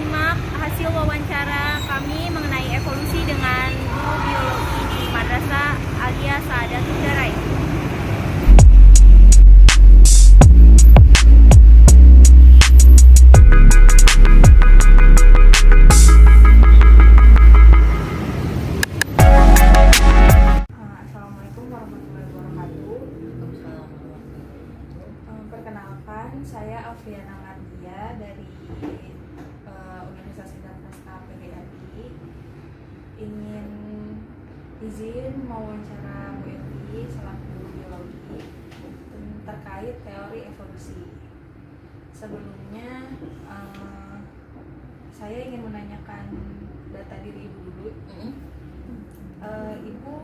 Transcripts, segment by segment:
simak hasil wawancara kami mengenai evolusi dengan guru biologi di Madrasah Alia Saadatul Darain. Assalamualaikum warahmatullahi wabarakatuh. Perkenalkan, saya Alfiana Mardia dari Universitas Indonesia PGRI. Ingin izin mewawancara Bu Evi selaku guru biologi terkait teori evolusi. Sebelumnya saya ingin menanyakan data diri Ibu dulu. Ibu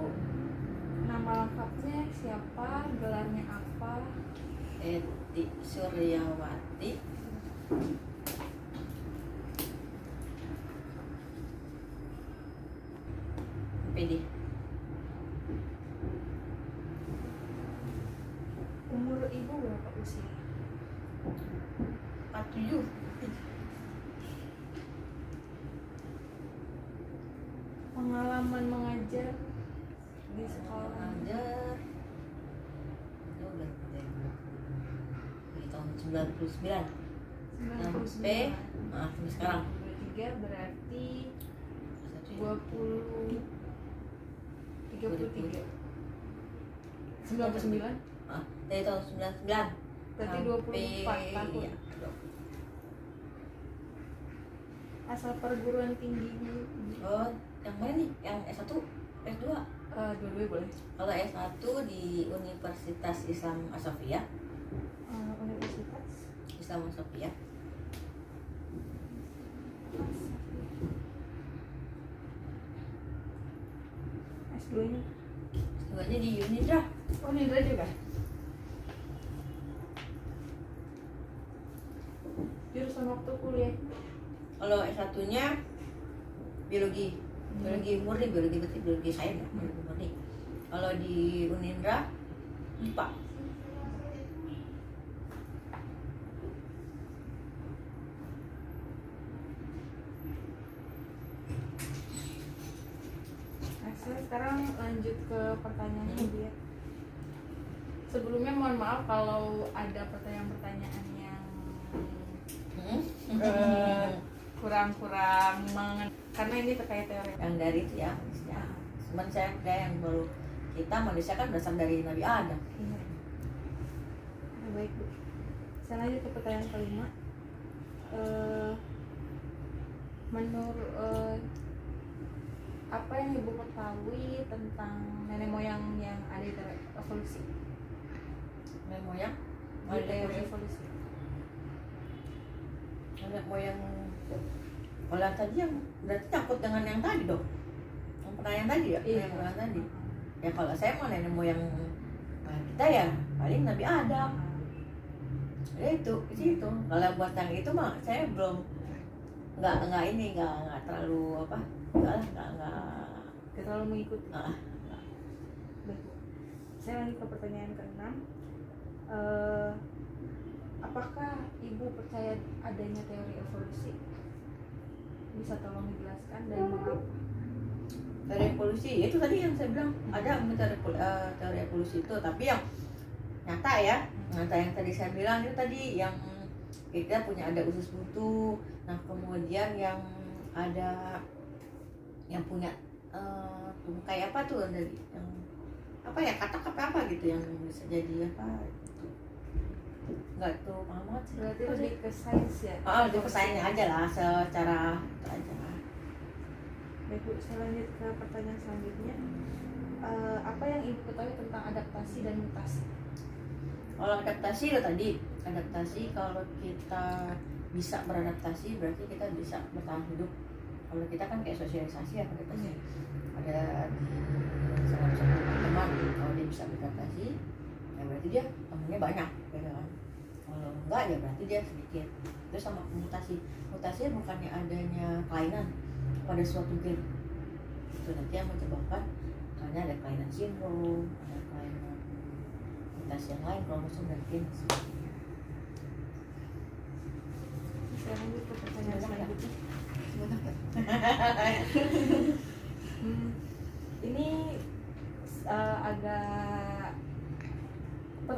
nama lengkapnya siapa, gelarnya apa? Eti Suryawati. PD. Umur Ibu berapa usia? 47. Pengalaman mengajar di sekolah Ajar. Itu udah dari tahun 99 sampai 99. sampai sekarang. 23 berarti 20 33 99 Dari tahun 99 berarti 24 tahun. Iya. Asal perguruan tingginya Oh, yang mana nih? Yang S1, S2? dua-duanya boleh. Kalau S1 di Universitas Islam Asofia. Universitas Islam Asofia. S2-nya S2-nya di Unidra. oh Nindra juga. Jurusan waktu kuliah Kalau S1-nya biologi. Biologi murni, berarti biologi sains ya, biologi murni. Kalau di Unindra IPA. Saya sekarang lanjut ke pertanyaannya dia. Sebelumnya mohon maaf kalau ada pertanyaan-pertanyaan yang kurang karena ini terkait teori. Yang dari itu ya, cuman saya ada yang baru, kita manusia kan berasal dari Nabi Adam. Iya. Nah, baik Bu. Saya lanjut ke pertanyaan kelima. Menurut apa yang Ibu ketahui tentang nenek moyang yang ada di teori evolusi? Nenek moyang, Di teori evolusi. nenek moyang. Kalau yang tadi yang berarti takut dengan yang tadi dong. Yang pertanyaan tadi ya, Iya. nenek moyang tadi. Ya kalau saya mau nenek moyang kita ya paling Nabi Adam. Ya itu. Kalau buat yang itu mah saya belum nggak terlalu apa, Gak terlalu mengikuti. Ah. Baik, Bu. Saya lanjut ke pertanyaan ke-6. Apakah Ibu percaya adanya teori evolusi? Bisa tolong dijelaskan dan mengapa? Teori evolusi itu tadi yang saya bilang ada teori evolusi itu, tapi yang nyata ya, nyata yang tadi saya bilang itu tadi yang kita punya ada usus buntu. Nah kemudian yang ada yang punya kayak apa tuh dari yang apa ya, katak apa gitu yang bisa jadi apa gitu. Nggak tuh paham banget sih. Berarti lebih ke sains ya? Lebih ke sainsnya aja lah, secara itu aja. Baik Bu, saya lanjut ke pertanyaan selanjutnya. Apa yang Ibu ketahui tentang adaptasi dan mutasi? Kalau adaptasi itu tadi, adaptasi kalau kita bisa beradaptasi berarti kita bisa bertahan hidup. Kalau kita kan kayak sosialisasi ya adaptasi. Ada di salah satu teman, kalau dia bisa beradaptasi, ya berarti dia temennya banyak, ya kan? Kalau enggak ya berarti dia sedikit. Terus sama mutasi, mutasi bukannya adanya kelainan pada suatu gen. Itu nanti yang menyebabkan, misalnya ada kelainan sindrom, ada kelainan mutasi yang lain, kromosom dan gen sebagainya. Saya lanjut ke pertanyaan selanjutnya.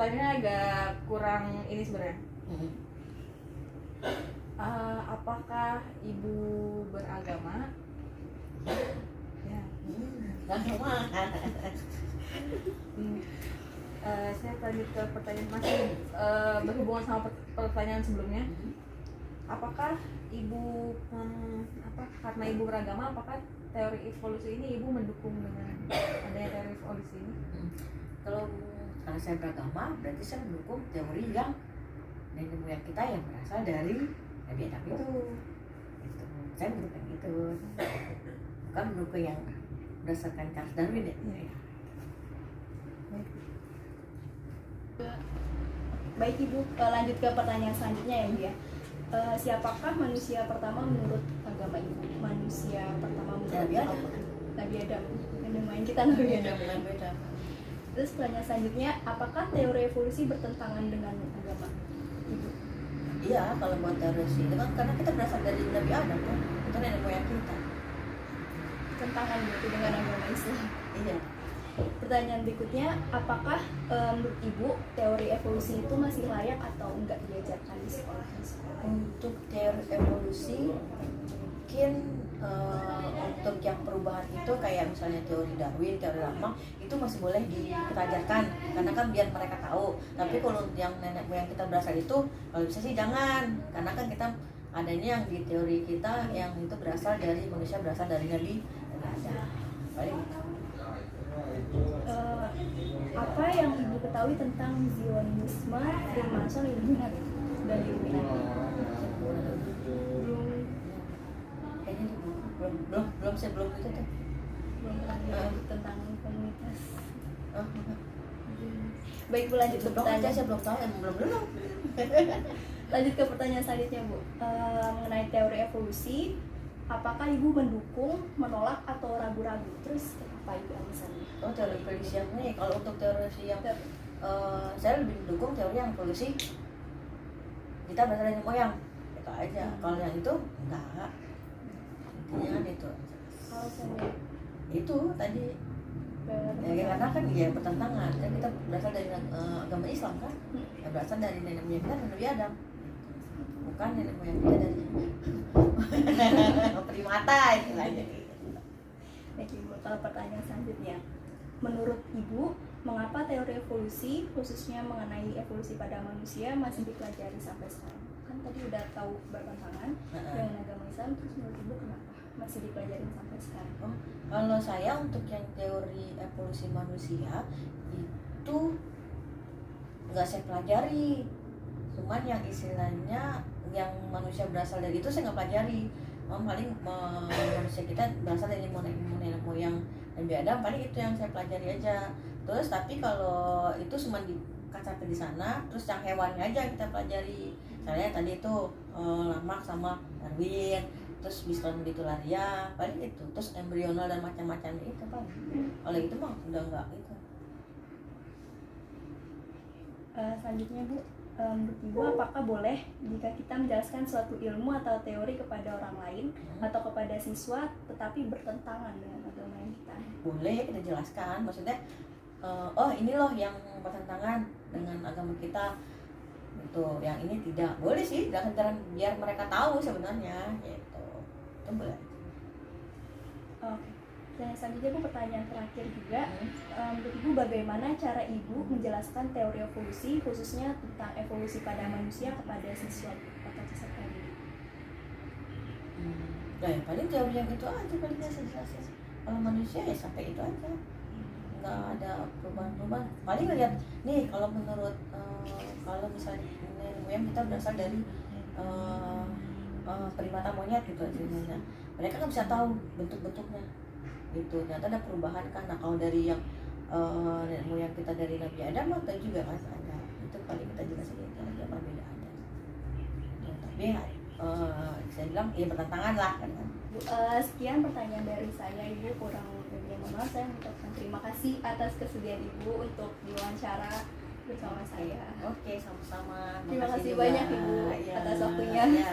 pertanyaannya agak kurang ini sebenarnya. Hmm. Apakah ibu beragama? Ya. Agama. Saya lanjut ke pertanyaan masih berhubungan sama pertanyaan sebelumnya. Apakah ibu karena ibu beragama, apakah teori evolusi ini ibu mendukung dengan adanya teori evolusi ini? Kalau karena saya beragama, berarti saya mendukung teori yang nenek moyang kita yang berasal dari Nabi Adam itu. Gitu. Saya mendukung itu, bukan mendukung yang berdasarkan Charles Darwin ya. Baik Ibu, lanjut ke pertanyaan selanjutnya ya Bu ya. Siapakah manusia pertama menurut agama Ibu? Manusia pertama menurut Nabi Adam. Nabi Adam. Yang main kita Nabi Adam. Beda. Terus pertanyaan selanjutnya, apakah teori evolusi bertentangan dengan agama Ibu? Iya, kalau buat teori itu kan karena kita berasal dari Nabi Adam kan, itu nenek moyang kita. Tentangan berarti dengan agama Islam. Iya. Pertanyaan berikutnya, apakah menurut Ibu teori evolusi itu masih layak atau enggak diajarkan di sekolah? Untuk teori evolusi mungkin untuk yang perubahan itu kayak misalnya teori Darwin, teori Lamarck itu masih boleh kita ajarkan karena kan biar mereka tahu. Tapi kalau yang nenek moyang kita berasal itu kalau bisa sih jangan, karena kan kita adanya yang di teori kita yang itu berasal dari manusia, berasal dari Nabi Adam. Paling apa yang Ibu ketahui tentang Zionisme, Freemason, Illuminati dan Illuminati? kayaknya belum itu tuh. Belum pernah dilanjut tentang komunitas. Oh, Baik Bu, lanjut ke pertanyaan. saya belum tahu, belum. Lanjut ke pertanyaan selanjutnya Bu. Mengenai teori evolusi, apakah Ibu mendukung, menolak atau ragu-ragu? Terus apa Ibu alasannya? Oh, teori evolusi yang nih, kalau untuk teori yang saya lebih mendukung teori yang evolusi kita berasal dari moyang itu aja. Kalau yang itu enggak, intinya kan itu Alasannya itu tadi ya, karena kan ya bertentangan kan, kita berasal dari agama Islam kan, ya berasal dari nenek moyang kita dari Nabi Adam, bukan nenek moyang kita dari primata istilahnya. Baik Ibu, kalau pertanyaan selanjutnya, menurut Ibu, mengapa teori evolusi, khususnya mengenai evolusi pada manusia, masih dipelajari sampai sekarang? Kan tadi udah tahu bertentangan dengan agama Islam, terus menurut Ibu kenapa masih dipelajari sampai sekarang? Kalau saya untuk yang teori evolusi manusia itu nggak saya pelajari, cuman yang istilahnya yang manusia berasal dari itu saya nggak pelajari. Paling manusia kita berasal dari nenek moyang Nabi Adam, paling itu yang saya pelajari aja. Terus tapi kalau itu cuma dikacapin di sana, terus yang hewannya aja kita pelajari. Misalnya tadi itu Lamarck sama Darwin, terus Bistonobitularia, paling itu. Terus embryonal dan macam-macam itu paling. Kalau itu mah udah enggak gitu. Selanjutnya Bu, menurut Ibu apakah boleh jika kita menjelaskan suatu ilmu atau teori kepada orang lain atau kepada siswa tetapi bertentangan dengan agama yang kita? Boleh kita jelaskan, maksudnya oh ini loh yang bertentangan dengan agama kita gitu, yang ini tidak boleh sih, jangan biar mereka tahu sebenarnya gitu, itu boleh. Oke. Dan selanjutnya Bu, pertanyaan terakhir juga, menurut Ibu bagaimana cara Ibu menjelaskan teori evolusi khususnya tentang evolusi pada manusia kepada siswa atau peserta didik? Nah, ya paling teori yang itu aja paling biasa jelasin. Kalau manusia ya sampai itu aja, nggak ada perubahan-perubahan. Paling lihat nih kalau menurut kalau misalnya nenek moyang kita berasal dari primata monyet gitu aja, mereka kan bisa tahu bentuk-bentuknya gitu, ternyata ada perubahan kan. Nah kalau dari yang nenek moyang kita dari Nabi Adam atau juga kan ada, itu paling kita jelasin itu aja perbedaannya. Tapi saya bilang ya bertentangan lah kan. Bu, sekian pertanyaan dari saya Ibu, kurang lebih mohon maaf. Saya mengucapkan terima kasih atas kesediaan Ibu untuk diwawancara bersama saya. Oke, sama-sama. Terima kasih juga. banyak Ibu Ya, atas waktunya. ya.